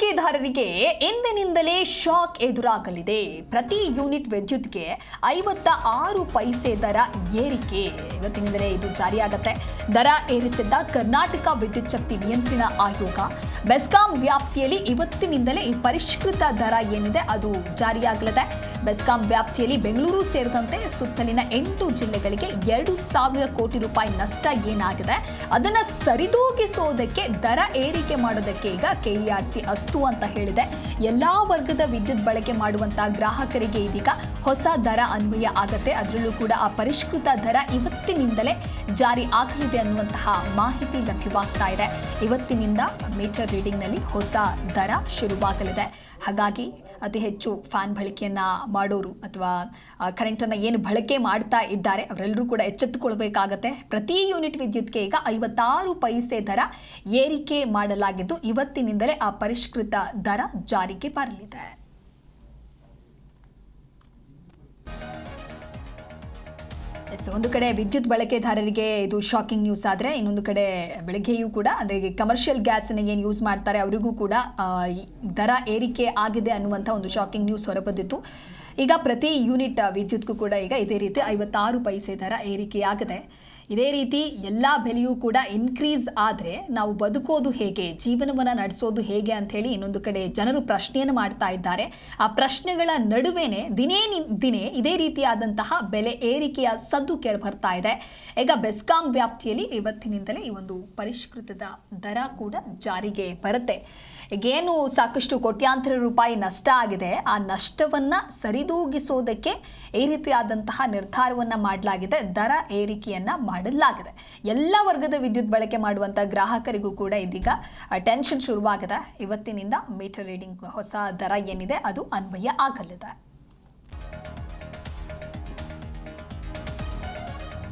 ಬಳಕೆದಾರರಿಗೆ ಇಂದಿನಿಂದಲೇ ಶಾಕ್ ಎದುರಾಗಲಿದೆ. ಪ್ರತಿ ಯೂನಿಟ್ ವಿದ್ಯುತ್ಗೆ 56 ಪೈಸೆ ದರ ಏರಿಕೆ ಇವತ್ತಿನಿಂದಲೇ ಇದು ಜಾರಿಯಾಗುತ್ತೆ. ದರ ಏರಿಸಿದ್ದ ಕರ್ನಾಟಕ ವಿದ್ಯುತ್ ಶಕ್ತಿ ನಿಯಂತ್ರಣ ಆಯೋಗ ಬೆಸ್ಕಾಂ ವ್ಯಾಪ್ತಿಯಲ್ಲಿ ಇವತ್ತಿನಿಂದಲೇ ಈ ಪರಿಷ್ಕೃತ ದರ ಏನಿದೆ ಅದು ಜಾರಿಯಾಗಲಿದೆ. ಬೆಸ್ಕಾಂ ವ್ಯಾಪ್ತಿಯಲ್ಲಿ ಬೆಂಗಳೂರು ಸೇರಿದಂತೆ ಸುತ್ತಲಿನ 8 ಜಿಲ್ಲೆಗಳಿಗೆ 2,000 ಕೋಟಿ ರೂಪಾಯಿ ನಷ್ಟ ಏನಾಗಿದೆ ಅದನ್ನ ಸರಿದೂಗಿಸೋದಕ್ಕೆ ದರ ಏರಿಕೆ ಮಾಡೋದಕ್ಕೆ ಈಗ ಕೆಇಆರ್ಸಿ ಅಸ್ತು ಅಂತ ಹೇಳಿದೆ. ಎಲ್ಲಾ ವರ್ಗದ ವಿದ್ಯುತ್ ಬಳಕೆ ಮಾಡುವಂತಹ ಗ್ರಾಹಕರಿಗೆ ಇದೀಗ ಹೊಸ ದರ ಅನ್ವಯ ಆಗುತ್ತೆ. ಅದರಲ್ಲೂ ಕೂಡ ಆ ಪರಿಷ್ಕೃತ ದರ ಇವತ್ತಿನಿಂದಲೇ ಜಾರಿ ಆಗಲಿದೆ ಅನ್ನುವಂತಹ ಮಾಹಿತಿ ಲಭ್ಯವಾಗ್ತಾ ಇದೆ. ಇವತ್ತಿನಿಂದ ಮೀಟರ್ ರೀಡಿಂಗ್ ನಲ್ಲಿ ಹೊಸ ದರ ಶುರುವಾಗಲಿದೆ. ಹಾಗಾಗಿ ಅತಿ ಹೆಚ್ಚು ಫ್ಯಾನ್ ಬಳಕೆಯನ್ನ ಮಾಡೋರು ಅಥವಾ ಕರೆಂಟನ್ನು ಏನು ಬಳಕೆ ಮಾಡ್ತಾ ಇದ್ದಾರೆ ಅವರೆಲ್ಲರೂ ಕೂಡ ಎಚ್ಚೆತ್ತುಕೊಳ್ಬೇಕಾಗತ್ತೆ. ಪ್ರತಿ ಯೂನಿಟ್ ವಿದ್ಯುತ್ಗೆ ಈಗ 56 ಪೈಸೆ ದರ ಏರಿಕೆ ಮಾಡಲಾಗಿದ್ದು ಇವತ್ತಿನಿಂದಲೇ ಆ ಪರಿಷ್ಕೃತ ದರ ಜಾರಿಗೆ ಬರಲಿದೆ. ಒಂದು ಕಡೆ ವಿದ್ಯುತ್ ಬಳಕೆದಾರರಿಗೆ ಇದು ಶಾಕಿಂಗ್ ನ್ಯೂಸ್ ಆದರೆ ಇನ್ನೊಂದು ಕಡೆ ಬೆಳಗ್ಗೆಯೂ ಕೂಡ ಅಂದರೆ ಕಮರ್ಷಿಯಲ್ ಗ್ಯಾಸನ್ನು ಏನು ಯೂಸ್ ಮಾಡ್ತಾರೆ ಅವರಿಗೂ ಕೂಡ ದರ ಏರಿಕೆ ಆಗಿದೆ ಅನ್ನುವಂಥ ಒಂದು ಶಾಕಿಂಗ್ ನ್ಯೂಸ್ ಹೊರಬಂದಿತ್ತು. ಈಗ ಪ್ರತಿ ಯೂನಿಟ್ ವಿದ್ಯುತ್ಗೂ ಕೂಡ ಈಗ ಇದೇ ರೀತಿ 56 ಪೈಸೆ ದರ ಏರಿಕೆಯಾಗಿದೆ. ಇದೇ ರೀತಿ ಎಲ್ಲ ಬೆಲೆಯೂ ಕೂಡ ಇನ್ಕ್ರೀಸ್ ಆದರೆ ನಾವು ಬದುಕೋದು ಹೇಗೆ, ಜೀವನವನ್ನು ನಡೆಸೋದು ಹೇಗೆ ಅಂಥೇಳಿ ಇನ್ನೊಂದು ಕಡೆ ಜನರು ಪ್ರಶ್ನೆಯನ್ನು ಮಾಡ್ತಾ ಇದ್ದಾರೆ. ಆ ಪ್ರಶ್ನೆಗಳ ನಡುವೆನೇ ದಿನೇ ಇದೇ ರೀತಿಯಾದಂತಹ ಬೆಲೆ ಏರಿಕೆಯ ಸದ್ದು ಕೇಳಿಬರ್ತಾ ಇದೆ. ಈಗ ಬೆಸ್ಕಾಂ ವ್ಯಾಪ್ತಿಯಲ್ಲಿ ಇವತ್ತಿನಿಂದಲೇ ಈ ಒಂದು ಪರಿಷ್ಕೃತದ ದರ ಕೂಡ ಜಾರಿಗೆ ಬರುತ್ತೆ. ಈಗೇನು ಸಾಕಷ್ಟು ಕೋಟ್ಯಾಂತರ ರೂಪಾಯಿ ನಷ್ಟ ಆಗಿದೆ ಆ ನಷ್ಟವನ್ನು ಸರಿದೂಗಿಸೋದಕ್ಕೆ ಈ ರೀತಿಯಾದಂತಹ ನಿರ್ಧಾರವನ್ನು ಮಾಡಲಾಗಿದೆ. ದರ ಏರಿಕೆಯನ್ನು ಮಾಡಲಾಗಿದೆ. ಎಲ್ಲ ವರ್ಗದ ವಿದ್ಯುತ್ ಬಳಕೆ ಮಾಡುವಂಥ ಗ್ರಾಹಕರಿಗೂ ಕೂಡ ಇದೀಗ ಟೆನ್ಷನ್ ಶುರುವಾಗಿದೆ. ಇವತ್ತಿನಿಂದ ಮೀಟರ್ ರೀಡಿಂಗ್ ಹೊಸ ದರ ಏನಿದೆ ಅದು ಅನ್ವಯ ಆಗಲಿದೆ.